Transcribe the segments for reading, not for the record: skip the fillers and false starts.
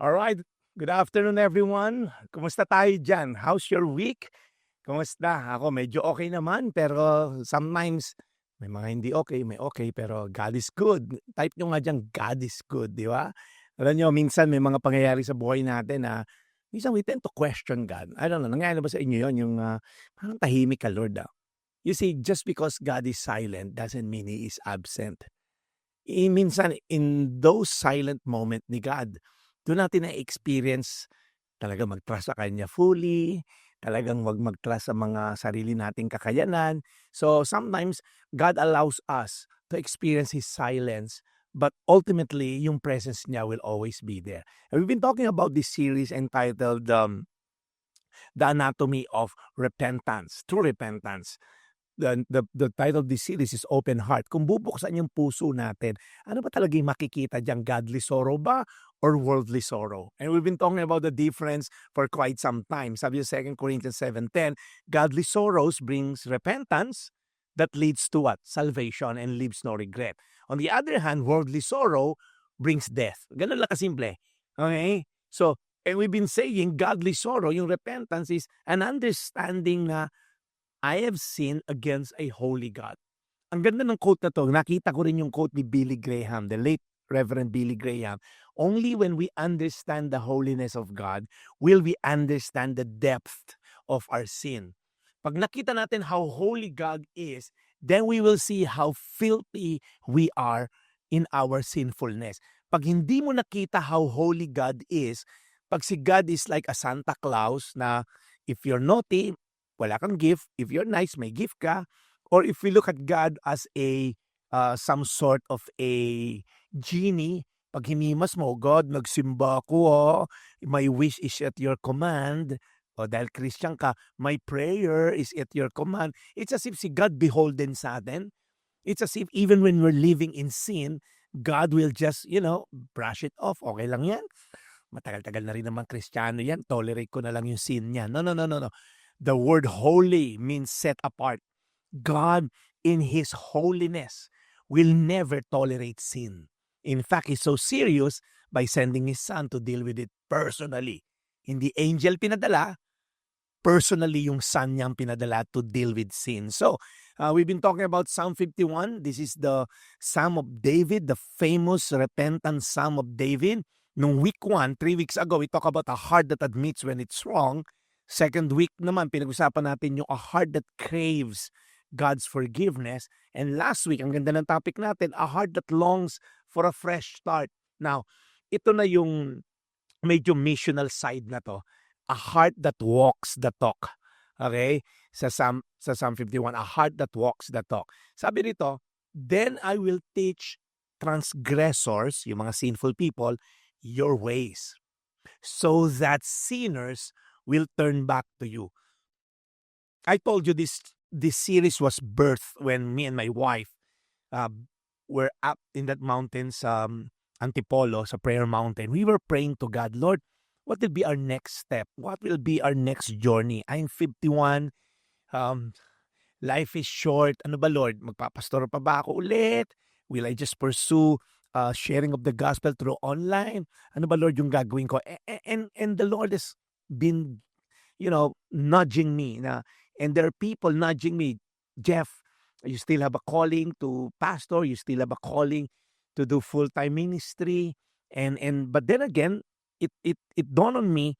Alright, good afternoon everyone. Kumusta tayo diyan? How's your week? Kumusta? Ako medyo okay naman pero sometimes may mga hindi okay, may okay pero God is good. Type nyo nga diyan, God is good, di ba? Alam niyo minsan may mga pangyayari sa buhay natin na minsan we tend to question God. I don't know, nangyari na ba sa inyo yun yung parang tahimik ka Lord You see, just because God is silent doesn't mean He is absent. Minsan in those silent moment ni God, doon natin na-experience talaga mag-trust sa Kanya fully, talagang wag mag-trust sa mga sarili nating kakayanan. So sometimes, God allows us to experience His silence, but ultimately, yung presence niya will always be there. And we've been talking about this series entitled The Anatomy of Repentance, True Repentance. The title of this series is Open Heart. Kung bubuksan yung puso natin, ano ba talaga yung makikita diyan? Godly sorrow ba or worldly sorrow? And we've been talking about the difference for quite some time. Sabi yung 2 Corinthians 7:10, godly sorrows brings repentance that leads to what? Salvation and leaves no regret. On the other hand, worldly sorrow brings death. Ganun lang kasimple. Okay? So, and we've been saying godly sorrow, yung repentance is an understanding na I have sinned against a holy God. Ang ganda ng quote na to, nakita ko rin yung quote ni Billy Graham, the late Reverend Billy Graham. Only when we understand the holiness of God will we understand the depth of our sin. Pag nakita natin how holy God is, then we will see how filthy we are in our sinfulness. Pag hindi mo nakita how holy God is, pag si God is like a Santa Claus na if you're naughty, wala kang gift. If you're nice, may gift ka. Or if we look at God as some sort of a genie, pag hinimas mo, God, nagsimba ako, my wish is at your command. O dahil Christian ka, my prayer is at your command. It's as if si God beholden sa atin. It's as if even when we're living in sin, God will just, brush it off. Okay lang yan. Matagal-tagal na rin naman Kristiyano yan. Tolerate ko na lang yung sin niya. No, no, no, no, no. The word holy means set apart. God, in His holiness, will never tolerate sin. In fact, He's so serious by sending His Son to deal with it personally. Hindi angel pinadala, personally yung Son niyang pinadala to deal with sin. So, we've been talking about Psalm 51. This is the Psalm of David, the famous repentant Psalm of David. Nung week 1, 3 weeks ago, we talk about a heart that admits when it's wrong. Second week naman, pinag-usapan natin yung a heart that craves God's forgiveness. And last week, ang ganda ng topic natin, a heart that longs for a fresh start. Now, ito na yung medyo missional side na to. A heart that walks the talk. Okay? Sa Psalm 51, a heart that walks the talk. Sabi nito, then I will teach transgressors, yung mga sinful people, your ways, so that sinners will turn back to you. I told you this series was birthed when me and my wife were up in that mountain sa Antipolo, sa Prayer Mountain. We were praying to God, Lord, what will be our next step? What will be our next journey? I'm 51. Life is short. Ano ba, Lord? Magpapastor pa ba ako ulit? Will I just pursue sharing of the gospel through online? Ano ba, Lord, yung gagawin ko? And the Lord has been, nudging me. And there are people nudging me. Jeff, you still have a calling to pastor. You still have a calling to do full-time ministry. But then again, it dawned on me,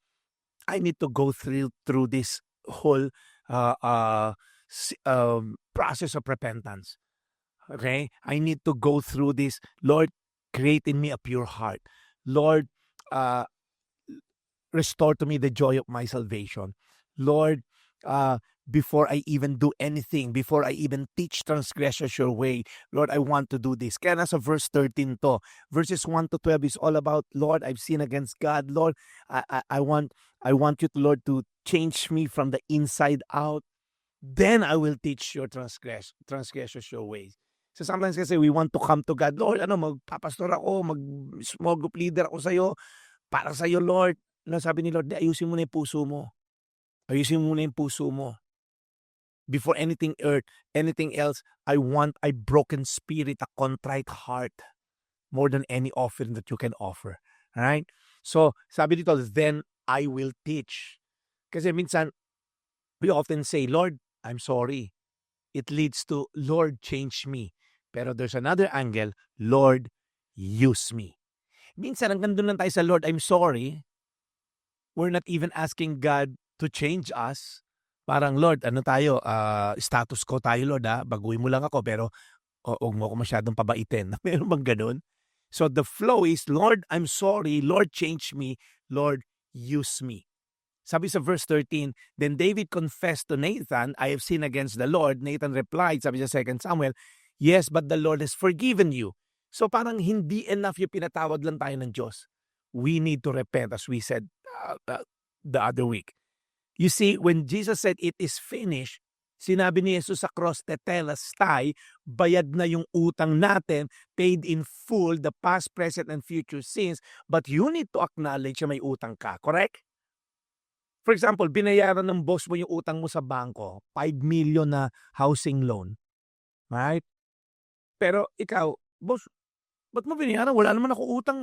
I need to go through this whole process of repentance. Okay? I need to go through this. Lord, create in me a pure heart. Lord, restore to me the joy of my salvation. Lord, before I even do anything, before I even teach transgressors your way, Lord, I want to do this. Kaya nasa verse 13 to. Verses 1 to 12 is all about, Lord, I've sinned against God. Lord, I want you, Lord, to change me from the inside out. Then I will teach your transgressors your ways. So sometimes kasi we want to come to God, Lord, magpapastor ako, mag-small group leader ako sa'yo, para sa'yo, Lord. Sabi ni Lord, ayusin mo na yung puso mo. Ayusin mo na yung puso mo. Before anything else, I want a broken spirit, a contrite heart, more than any offering that you can offer. All right? So, sabi dito, then I will teach. Kasi minsan, we often say, Lord, I'm sorry. It leads to, Lord, change me. Pero there's another angle, Lord, use me. Minsan, hanggang doon lang tayo sa Lord, I'm sorry. We're not even asking God to change us. Parang, Lord, ano tayo, status ko tayo, Lord, baguhin mo lang ako, pero huwag mo ako masyadong pabaitin. Meron bang ganun? So the flow is, Lord, I'm sorry. Lord, change me. Lord, use me. Sabi sa verse 13, then David confessed to Nathan, I have sinned against the Lord. Nathan replied, sabi sa 2 Samuel, yes, but the Lord has forgiven you. So parang hindi enough yung pinatawad lang tayo ng Diyos. We need to repent, as we said the other week. You see, when Jesus said, it is finished, sinabi ni Jesus sa cross, tetelestai, bayad na yung utang natin, paid in full, the past, present, and future sins, but you need to acknowledge na may utang ka, correct? For example, binayaran ng boss mo yung utang mo sa bangko, 5 million na housing loan, right? Pero ikaw, boss, ba't mo binayaran? Wala naman ako utang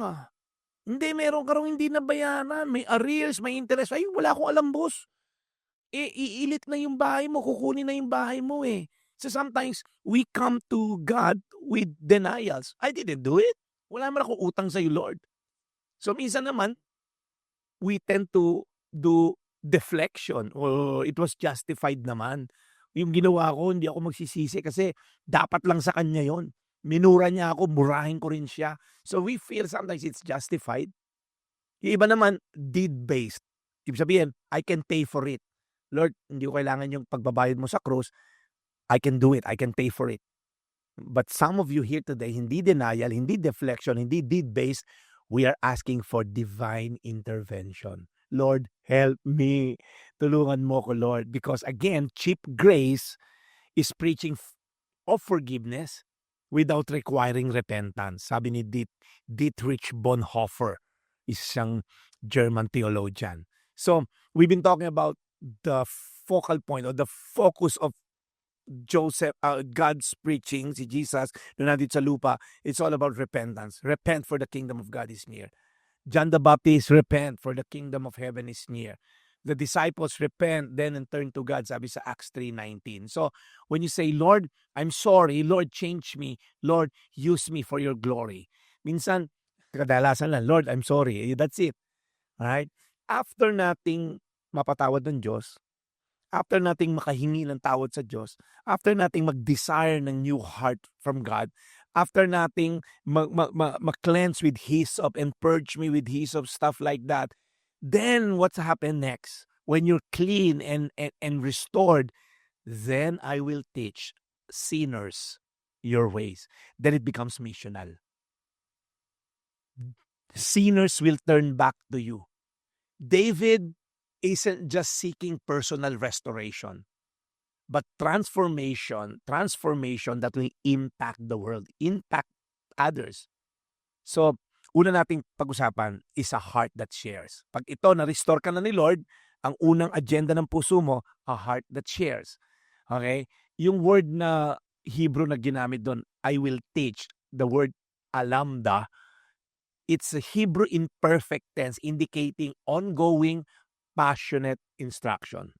Hindi, meron ka rin hindi nabayaran, may arrears, may interest. Ay, wala akong alam, boss. Iilit na yung bahay mo, kukunin na yung bahay mo eh. So sometimes, we come to God with denials. I didn't do it. Wala naman akong utang sa'yo, Lord. So minsan naman, we tend to do deflection or it was justified naman. Yung ginawa ko, hindi ako magsisisi kasi dapat lang sa kanya yon. Minura niya ako, murahin ko rin siya. So we feel sometimes it's justified. Yung iba naman, deed-based. Ibig sabihin, I can pay for it. Lord, hindi ko kailangan yung pagbabayad mo sa krus. I can do it. I can pay for it. But some of you here today, hindi denial, hindi deflection, hindi deed-based. We are asking for divine intervention. Lord, help me. Tulungan mo ko, Lord. Because again, cheap grace is preaching of forgiveness without requiring repentance. Sabi ni Dietrich Bonhoeffer, isang German theologian. So, we've been talking about the focal point or the focus of God's preaching, si Jesus, nung nandito sa lupa, it's all about repentance. Repent for the kingdom of God is near. John the Baptist, repent for the kingdom of heaven is near. The disciples repent then and turn to God, sabi sa Acts 3:19. So, when you say, Lord, I'm sorry, Lord, change me, Lord, use me for your glory. Minsan, kadalasan lang, Lord, I'm sorry. That's it. Alright? After nating mapatawad ng Diyos, after nating makahingi ng tawad sa Diyos, after nating mag-desire ng new heart from God, after nating ma-cleanse with hyssop and purge me with hyssop, stuff like that, then what's happened next? When you're clean and restored, then I will teach sinners your ways. Then it becomes missional. Sinners will turn back to you. David isn't just seeking personal restoration, but transformation that will impact the world, impact others. So, una nating pag-usapan is a heart that shares. Pag ito, na-restore ka na ni Lord, ang unang agenda ng puso mo, a heart that shares. Okay? Yung word na Hebrew na ginamit doon, I will teach, the word alamda, it's a Hebrew imperfect tense indicating ongoing, passionate instruction.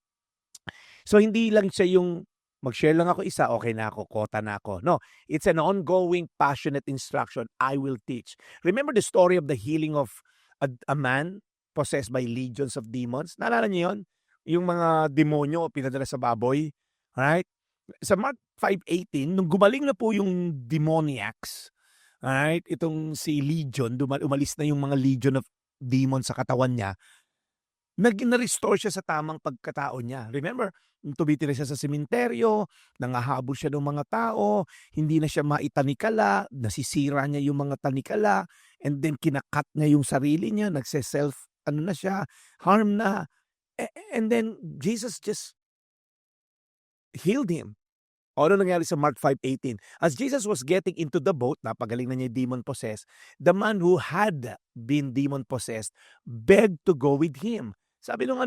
So, hindi lang siya yung mag-share lang ako isa, okay na ako, kota na ako. No, it's an ongoing, passionate instruction. I will teach. Remember the story of the healing of a man possessed by legions of demons? Naalala niyo yun? Yung mga demonyo pinadala sa baboy. Right? Sa Mark 5:18, nung gumaling na po yung demoniacs, right? Itong si Legion, umalis na yung mga legion of demons sa katawan niya, na-restore siya sa tamang pagkatao niya. Remember, tumitira siya sa sementeryo, nangahabol siya ng mga tao, hindi na siya maitanikala, nasisira niya yung mga tanikala, and then kinakat niya yung sarili niya, nagse-self, harm na. And then, Jesus just healed him. O ano nangyari sa Mark 5:18? As Jesus was getting into the boat, napagaling na niya yung demon-possessed, the man who had been demon-possessed begged to go with him. Sabi nung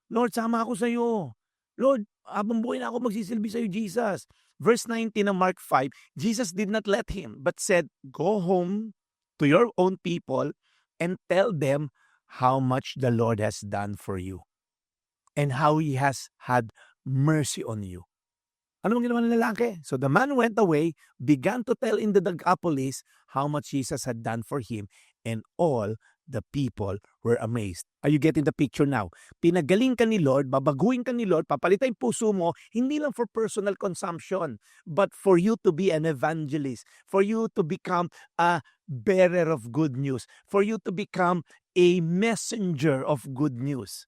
Lord, sama ako sa iyo. Lord, habang buhay na ako magsisilbi sa iyo, Jesus. Verse 19 ng Mark 5, Jesus did not let him, but said, go home to your own people and tell them how much the Lord has done for you and how He has had mercy on you. Ano ang ginawa ng lalaki? So the man went away, began to tell in the Decapolis how much Jesus had done for him, and all the people were amazed. Are you getting the picture now? Pinagaling ka ni Lord, babaguhin ka ni Lord, papalitan yung puso mo, hindi lang for personal consumption, but for you to be an evangelist, for you to become a bearer of good news, for you to become a messenger of good news.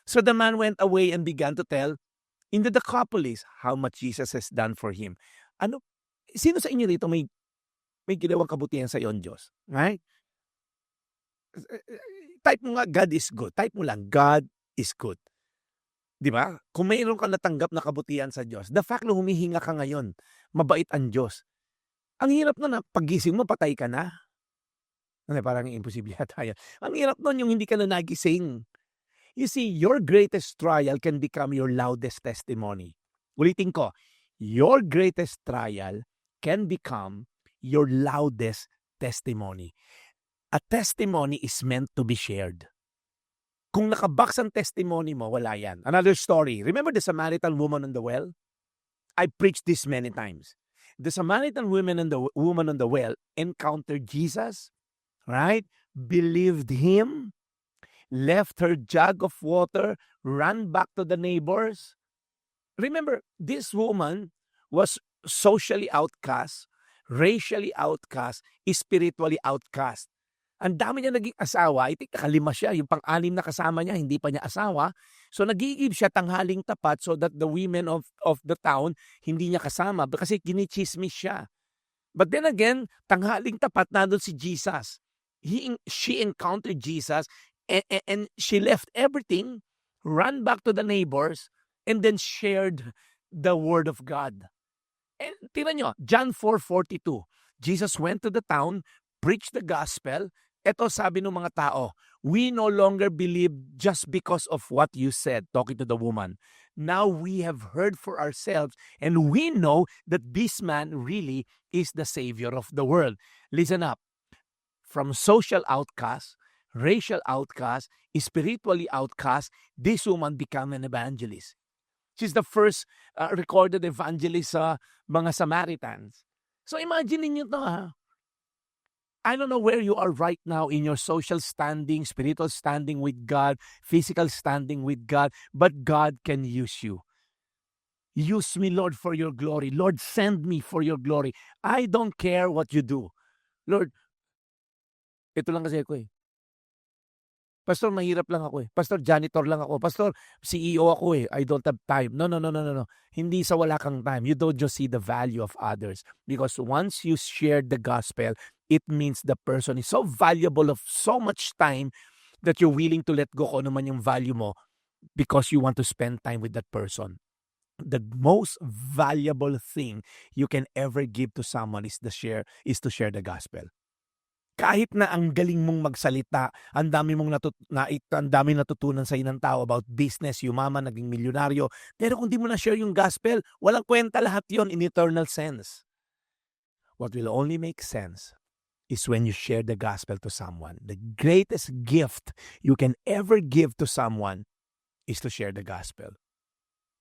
So the man went away and began to tell in the Decapolis how much Jesus has done for him. Ano, sino sa inyo rito may ginawang kabutihan sa iyo ang Diyos? Right? Type mo nga, God is good. Type mo lang, God is good. Di ba? Kung mayroon ka natanggap na kabutihan sa Diyos, the fact na humihinga ka ngayon, mabait ang Diyos. Ang hirap na paggising mo, patay ka na. Ano, parang imposible yata yan. Ang hirap nun yung hindi ka na nagising. You see, your greatest trial can become your loudest testimony. Ulitin ko, your greatest trial can become your loudest testimony. A testimony is meant to be shared. Kung nakabox ang testimony mo, wala yan. Another story. Remember the Samaritan woman on the well? I preached this many times. The Samaritan woman on the well encountered Jesus, right? Believed Him, left her jug of water, ran back to the neighbors. Remember, this woman was socially outcast, racially outcast, spiritually outcast. Ang dami niya naging asawa, I think nakalima siya, yung pang-anim na kasama niya, hindi pa niya asawa. So nagigib siya tanghaling tapat so that the women of the town hindi niya kasama kasi ginichismis siya. But then again, tanghaling tapat nandun si Jesus. She encountered Jesus, and she left everything, ran back to the neighbors, and then shared the word of God. And tingnan nyo, John 4:42, Jesus went to the town, preached the gospel. Ito sabi ng mga tao, we no longer believe just because of what you said, talking to the woman. Now we have heard for ourselves, and we know that this man really is the Savior of the world. Listen up. From social outcast, racial outcast, spiritually outcast, this woman became an evangelist. She's the first recorded evangelist sa mga Samaritans. So imagine niyo to ha. I don't know where you are right now in your social standing, spiritual standing with God, physical standing with God, but God can use you. Use me, Lord, for your glory. Lord, send me for your glory. I don't care what you do. Lord, ito lang kasi ako eh. Pastor, mahirap lang ako eh. Pastor, janitor lang ako. Pastor, CEO ako eh. I don't have time. No. Hindi sa wala kang time. You don't just see the value of others. Because once you share the gospel, it means the person is so valuable of so much time that you're willing to let go kung ano man yung value mo because you want to spend time with that person. The most valuable thing you can ever give to someone is to share the gospel. Kahit na ang galing mong magsalita, ang dami natutunan sa ng tao about business, yumaman, naging milyonaryo, pero kung di mo na-share yung gospel, walang kwenta lahat yon in eternal sense. What will only make sense is when you share the gospel to someone. The greatest gift you can ever give to someone is to share the gospel.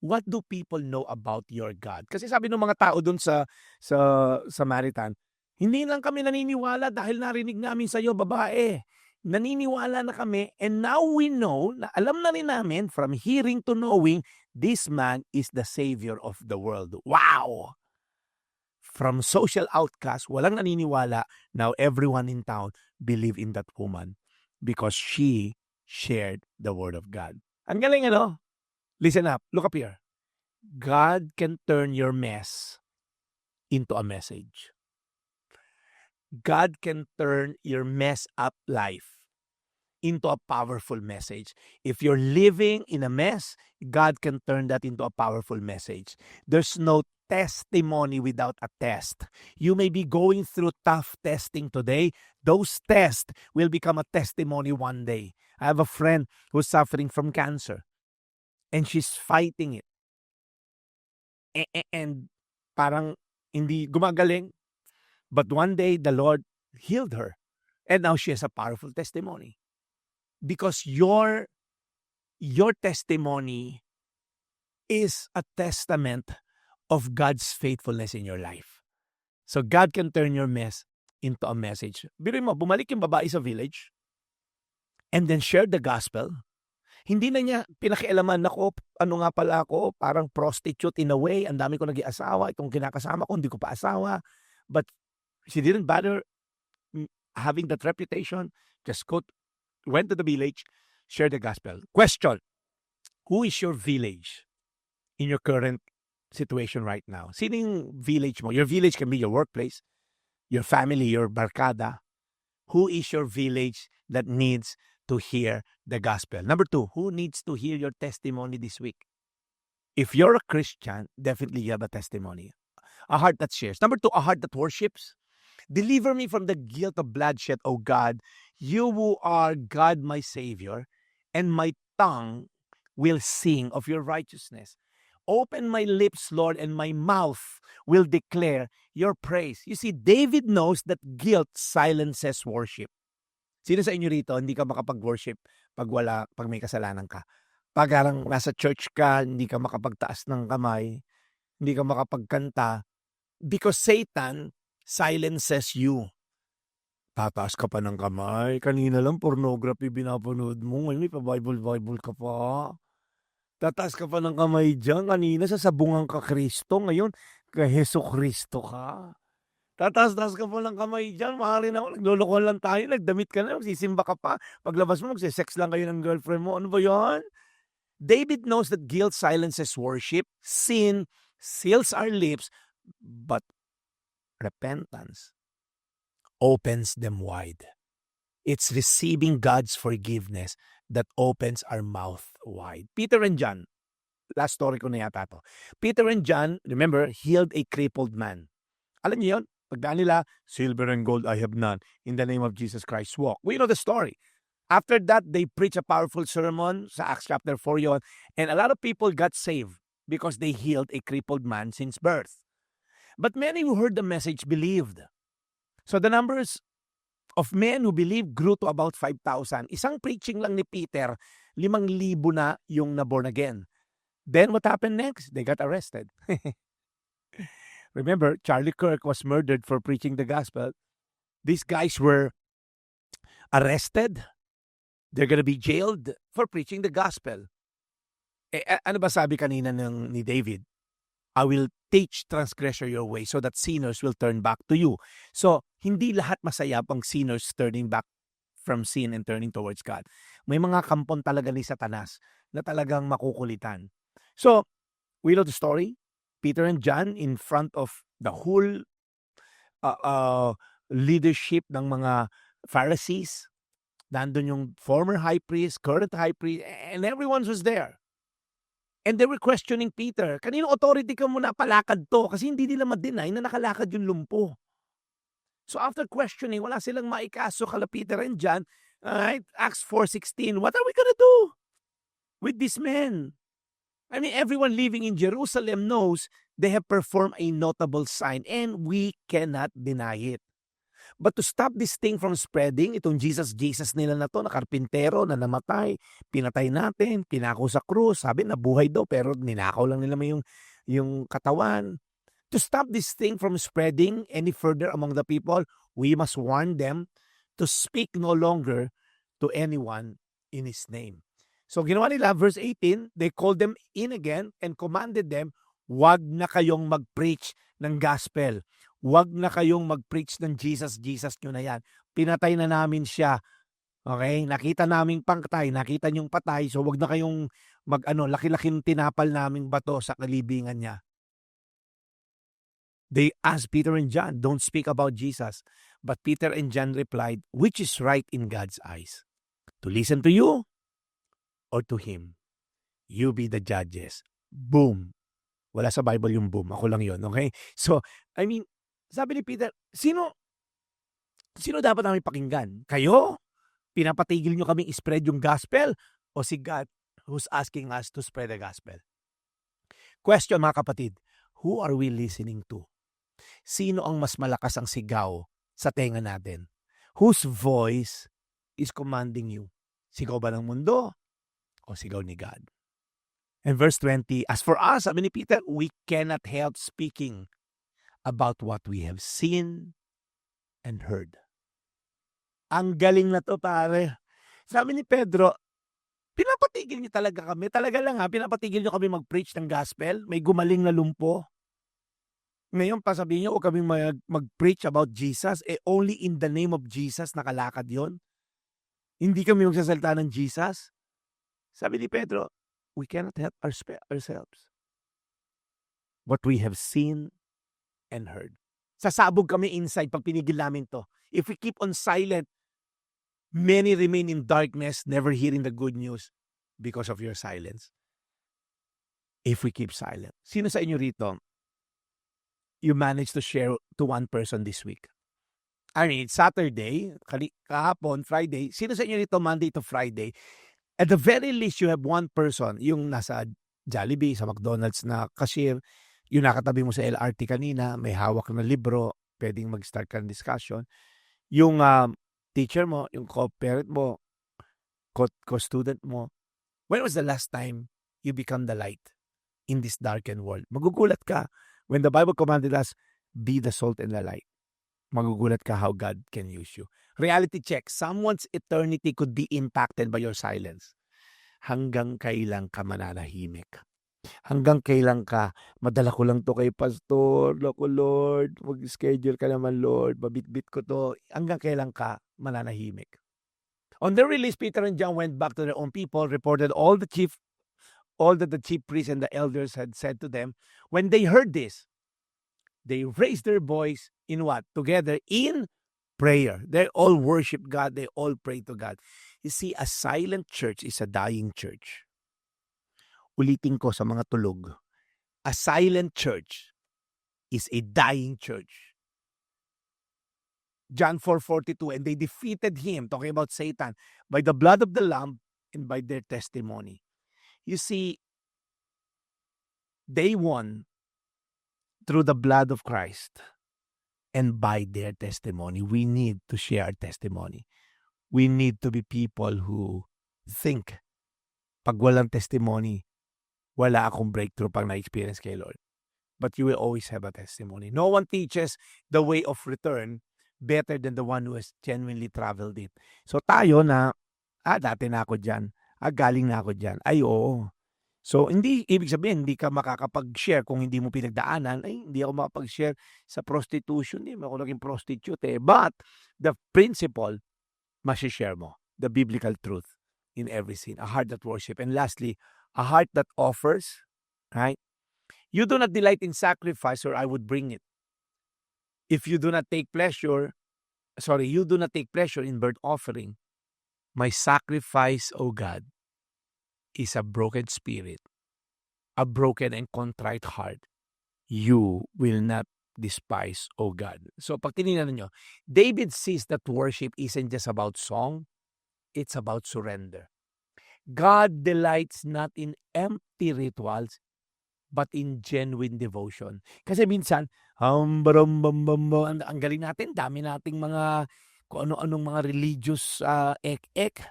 What do people know about your God? Kasi sabi ng mga tao dun sa Samaritan, hindi lang kami naniniwala dahil narinig namin sa iyo, babae. Naniniwala na kami, and now we know, na alam na rin namin, from hearing to knowing, this man is the Savior of the world. Wow! From social outcast, walang naniniwala, now everyone in town believe in that woman because she shared the word of God. Ang galing, ano? Listen up, look up here. God can turn your mess into a message. God can turn your messed up life into a powerful message. If you're living in a mess, God can turn that into a powerful message. There's no testimony without a test. You may be going through tough testing today. Those tests will become a testimony one day. I have a friend who's suffering from cancer, and she's fighting it. And parang hindi gumagaling. But one day, the Lord healed her. And now she has a powerful testimony. Because your testimony is a testament of God's faithfulness in your life. So God can turn your mess into a message. Biruin mo, bumalik yung babae sa village and then share the gospel. Hindi na niya pinakialaman, nako, ano nga pala ako, parang prostitute in a way, ang dami ko nag-iasawa, itong kinakasama ko, hindi ko pa asawa. But she didn't bother having that reputation, just went to the village, shared the gospel. Question, who is your village in your current situation right now? Sino yung village mo? Your village can be your workplace, your family, your barkada. Who is your village that needs to hear the gospel? Number 2, who needs to hear your testimony this week? If you're a Christian, definitely you have a testimony. A heart that shares. Number 2, a heart that worships. Deliver me from the guilt of bloodshed, O God. You who are God, my Savior, and my tongue will sing of your righteousness. Open my lips, Lord, and my mouth will declare your praise. You see, David knows that guilt silences worship. Sino sa inyo rito, hindi ka makapag-worship pag may kasalanan ka? Pag nasa church ka, hindi ka makapagtaas ng kamay, hindi ka makapagkanta, because Satan silences you. Tataas ka pa ng kamay. Kanina lang pornography binapanood mo. Ngayon may pa-Bible ka pa. Tataas ka pa ng kamay dyan. Kanina sasabungan ka Kristo. Ngayon, kay Heso Kristo ka. Tataas ka pa ng kamay dyan. Maaari na ako. Naglulokon lang tayo. Nagdamit ka na. Magsisimba ka pa. Paglabas mo, magsisex lang kayo ng girlfriend mo. Ano ba yan? David knows that guilt silences worship. Sin seals our lips. But repentance opens them wide. It's receiving God's forgiveness that opens our mouth wide. Peter and John, last story ko na yata to. Peter and John, remember, healed a crippled man. Alam niyo yun? Pagdaan nila, silver and gold I have none. In the name of Jesus Christ, walk. We know the story. After that, they preach a powerful sermon sa Acts chapter 4 yon, and a lot of people got saved because they healed a crippled man since birth. But many who heard the message believed. So the numbers of men who believed grew to about 5,000. Isang preaching lang ni Peter, 5,000 na yung na-born again. Then what happened next? They got arrested. Remember, Charlie Kirk was murdered for preaching the gospel. These guys were arrested. They're gonna be jailed for preaching the gospel. Ano ba sabi kanina ni David? I will teach transgressor your way so that sinners will turn back to you. So, hindi lahat masaya pang sinners turning back from sin and turning towards God. May mga kampon talaga ni Satanas na talagang makukulitan. So, we know the story. Peter and John in front of the whole leadership ng mga Pharisees. Nandun yung former high priest, current high priest, and everyone was there. And they were questioning Peter. Kanino authority ka muna palakad to? Kasi hindi nila ma-deny na nakalakad yung lumpo. So after questioning, wala silang maikaso kala Peter and John. Right? Acts 4:16, what are we gonna do with these men? I mean, everyone living in Jerusalem knows they have performed a notable sign and we cannot deny it. But to stop this thing from spreading, itong Jesus nila na to, na karpintero, na namatay, pinatay natin, pinako sa krus, sabi nabuhay daw, pero ninakaw lang nila yung katawan. To stop this thing from spreading any further among the people, we must warn them to speak no longer to anyone in His name. So ginawa nila, verse 18, they called them in again and commanded them, wag na kayong mag-preach ng gospel. Wag na kayong mag-preach ng Jesus nyo na yan. Pinatay na namin siya. Okay? Nakita naming pangtay, nakita nyong patay, so wag na kayong laki-laking tinapal naming bato sa kalibingan niya. They asked Peter and John, don't speak about Jesus. But Peter and John replied, which is right in God's eyes? To listen to you or to Him? You be the judges. Boom. Wala sa Bible yung boom. Ako lang yun, okay? So, I mean, sabi ni Peter, sino dapat namin pakinggan? Kayo? Pinapatigil nyo kaming spread yung gospel? O si God who's asking us to spread the gospel? Question, mga kapatid, who are we listening to? Sino ang mas malakas ang sigaw sa tenga natin? Whose voice is commanding you? Sigaw ba ng mundo o sigaw ni God? And verse 20, as for us, sabi ni Peter, we cannot help speaking about what we have seen and heard. Ang galing na to, pare. Sabi ni Pedro, pinapatigil niyo talaga kami. Talaga lang pinapatigil niyo kami mag-preach ng gospel. May gumaling na lumpo. Ngayon, pasabihin niyo, huwag kami mag-preach about Jesus. Only in the name of Jesus nakalakad yon. Hindi kami magsasalita ng Jesus. Sabi ni Pedro, we cannot help ourselves. What we have seen and heard. Sasabog kami inside pag pinigil namin to. If we keep on silent, many remain in darkness, never hearing the good news because of your silence. If we keep silent. Sino sa inyo rito, you managed to share to one person this week? I mean, Saturday, kahapon, Friday. Sino sa inyo rito Monday to Friday? At the very least, you have one person, yung nasa Jollibee, sa McDonald's na cashier, yung nakatabi mo sa LRT kanina, may hawak na libro, pwedeng mag-start ka ng discussion. Yung teacher mo, yung co-parent mo, co-student mo, when was the last time you become the light in this darkened world? Magugulat ka. When the Bible commanded us, be the salt and the light. Magugulat ka how God can use you. Reality check. Someone's eternity could be impacted by your silence. Hanggang kailan ka mananahimik? Hanggang kailan ka, madala ko lang to kay pastor, loko Lord, mag-schedule ka naman Lord, babit-bit ko to. Hanggang kailan ka mananahimik? On their release, Peter and John went back to their own people, reported all that the chief priests and the elders had said to them. When they heard this, they raised their voice in what? Together in prayer. They all worship God. They all pray to God. You see, a silent church is a dying church. Ulitin ko sa mga tulog. A silent church is a dying church. John 4:42, and they defeated him, talking about Satan, by the blood of the Lamb and by their testimony. You see, they won through the blood of Christ and by their testimony. We need to share our testimony. We need to be people who think, pag walang testimony, wala akong breakthrough pag na-experience kay Lord. But you will always have a testimony. No one teaches the way of return better than the one who has genuinely traveled it. So tayo na, dati na ako dyan. Galing na ako dyan. Ay, oo. So, hindi, ibig sabihin, hindi ka makakapag-share kung hindi mo pinagdaanan. Ay, hindi ako makapag-share sa prostitution. Hindi mo ako naging prostitute eh. But, the principle, masishare mo. The biblical truth in every scene. A heart that worship. And lastly, a heart that offers, right? You do not delight in sacrifice or I would bring it. If you do not take pleasure, you do not take pleasure in burnt offering. My sacrifice, O God, is a broken spirit, a broken and contrite heart. You will not despise, O God. So pag tinignan nyo, David sees that worship isn't just about song, it's about surrender. God delights not in empty rituals, but in genuine devotion. Kasi minsan, ang galing natin, dami nating mga, kung ano-anong mga religious ek-ek,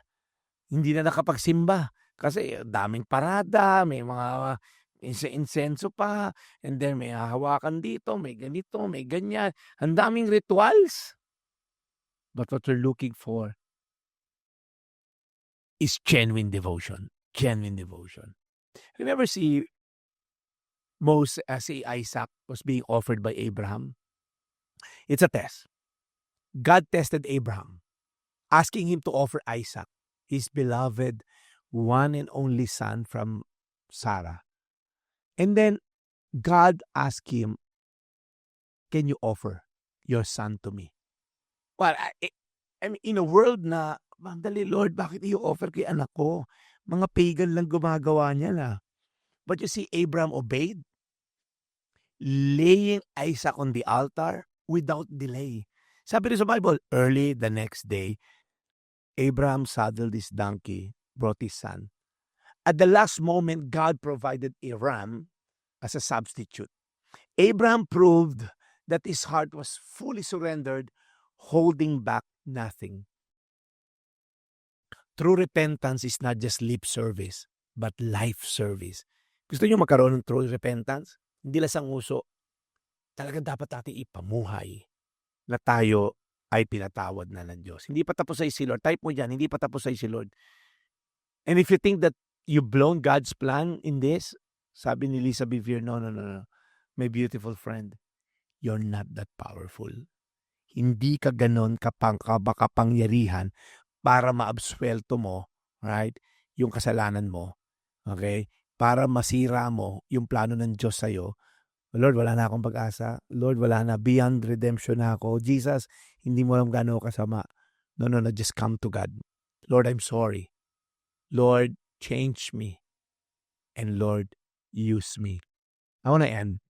hindi na nakapagsimba. Kasi daming parada, may mga insenso pa, and then may hahawakan dito, may ganito, may ganyan. Ang daming rituals. But what we're looking for is genuine devotion. Genuine devotion. Remember si Isaac was being offered by Abraham? It's a test. God tested Abraham, asking him to offer Isaac, his beloved one and only son from Sarah. And then God asked him, can you offer your son to me? Well, I mean, in a world na, mandali Lord, bakit i-offer kay anak ko? Mga pagan lang gumagawa niya na. But you see, Abraham obeyed, laying Isaac on the altar without delay. Sabi rin sa Bible, early the next day, Abraham saddled his donkey, brought his son. At the last moment, God provided a ram as a substitute. Abraham proved that his heart was fully surrendered, holding back nothing. true repentance is not just lip service, but life service. Gusto nyo magkaroon ng true repentance? Hindi lasang uso. Talagang dapat natin ipamuhay na tayo ay pinatawad na ng Diyos. Hindi pa tapos ay si Lord. Type mo dyan, hindi pa tapos ay si Lord. And if you think that you've blown God's plan in this, sabi ni Lisa Bevere, no. My beautiful friend, you're not that powerful. Hindi ka ganon kapangyarihan para maabsuelto mo, right, yung kasalanan mo, okay? Para masira mo yung plano ng Diyos sa'yo. Lord, wala na akong pag-asa. Lord, wala na. Beyond redemption na ako. Jesus, hindi mo alam gaano kasama. No, just come to God. Lord, I'm sorry. Lord, change me. And Lord, use me. I want to end.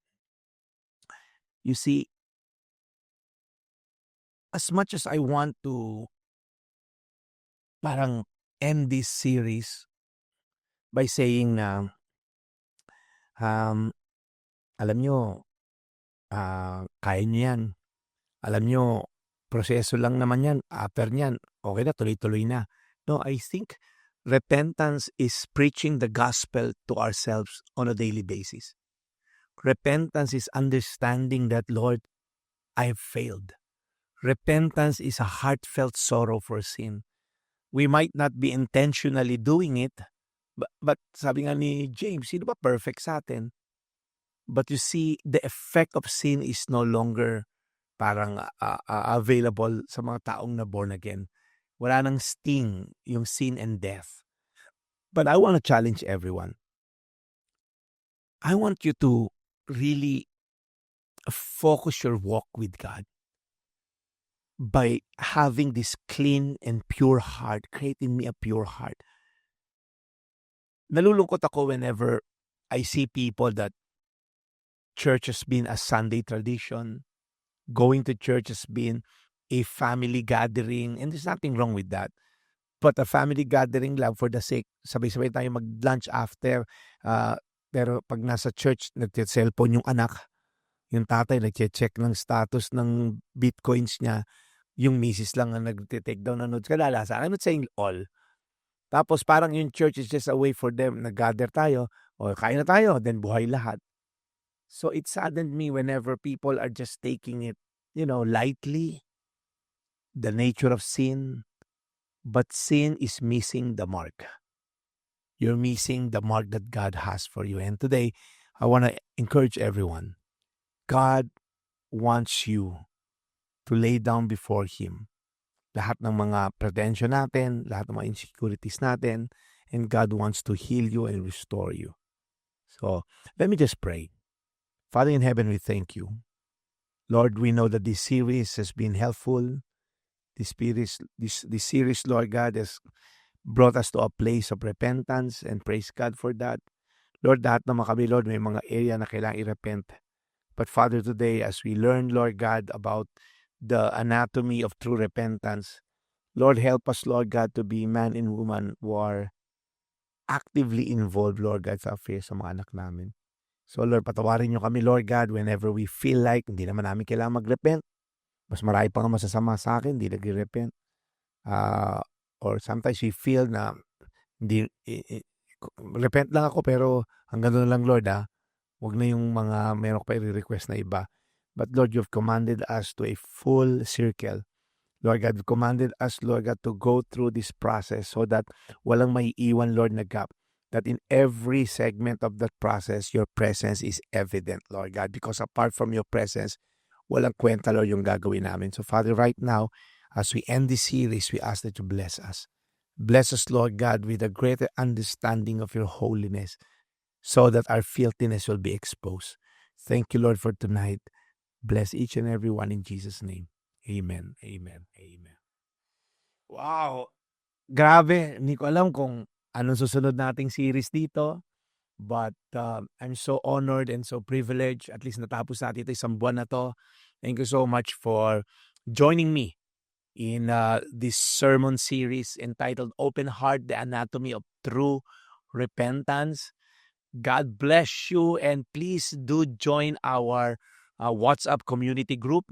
You see, as much as I want to parang end this series by saying na alam nyo, kaya nyo yan. Alam nyo, proseso lang naman yan. After nyan, okay na, tuloy-tuloy na. No, I think repentance is preaching the gospel to ourselves on a daily basis. Repentance is understanding that, Lord, I've failed. Repentance is a heartfelt sorrow for sin. We might not be intentionally doing it, but sabi nga ni James, sino ba perfect sa atin? But you see, the effect of sin is no longer parang available sa mga taong na born again. Wala nang sting, yung sin and death. But I want to challenge everyone. I want you to really focus your walk with God by having this clean and pure heart, creating me a pure heart. Nalulungkot ako whenever I see people that church has been a Sunday tradition, going to church has been a family gathering, and there's nothing wrong with that. But a family gathering lang for the sake, sabay-sabay tayo mag-lunch after, pero pag nasa church, nagte-cellphone yung anak, yung tatay nagche-check ng status ng bitcoins niya, yung misis lang ang nagte-take down ng notes. Kadalasan, I'm not saying all. Tapos parang yung church is just a way for them, nag-gather tayo, o kain na tayo, then buhay lahat. So it saddened me whenever people are just taking it, lightly, the nature of sin, but sin is missing the mark. You're missing the mark that God has for you. And today, I want to encourage everyone. God wants you to lay down before Him lahat ng mga pretension natin, lahat ng mga insecurities natin, and God wants to heal you and restore you. So, let me just pray. Father in heaven, we thank you. Lord, we know that this series has been helpful. This series, Lord God, has brought us to a place of repentance, and praise God for that. Lord, lahat naman kami, Lord, may mga area na kailangang i-repent. But Father, today, as we learn, Lord God, about the anatomy of true repentance, Lord, help us, Lord God, to be man and woman who are actively involved, Lord God, sa affairs sa mga anak namin. So, Lord, patawarin niyo kami, Lord God, whenever we feel like hindi naman namin kailangan mag-repent. Mas marami pa nga masasama sa akin, hindi nag-repent. Or sometimes we feel na hindi, repent lang ako pero hanggang doon lang, Lord, Huwag na yung mga meron pa i-request na iba. But Lord, you've commanded us to a full circle. Lord God, you've commanded us, Lord God, to go through this process so that walang maiiwan, Lord, na gap. That in every segment of that process, your presence is evident, Lord God. Because apart from your presence, walang kwenta, Lord, yung gagawin namin. So Father, right now, as we end this series, we ask that you bless us. Bless us, Lord God, with a greater understanding of your holiness, so that our filthiness will be exposed. Thank you, Lord, for tonight. Bless each and every one in Jesus' name. Amen, amen, amen. Wow! Grabe, hindi ko alam kung anong susunod nating series dito. But I'm so honored and so privileged. At least natapos natin ito isang buwan na to. Thank you so much for joining me in this sermon series entitled Open Heart, the Anatomy of True Repentance. God bless you, and please do join our WhatsApp community group.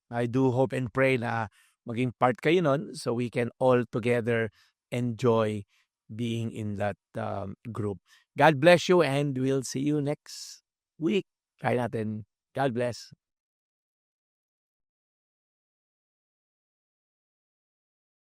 I do hope and pray na maging part kayo nun so we can all together enjoy being in that group. God bless you and we'll see you next week. Kaya natin. God bless.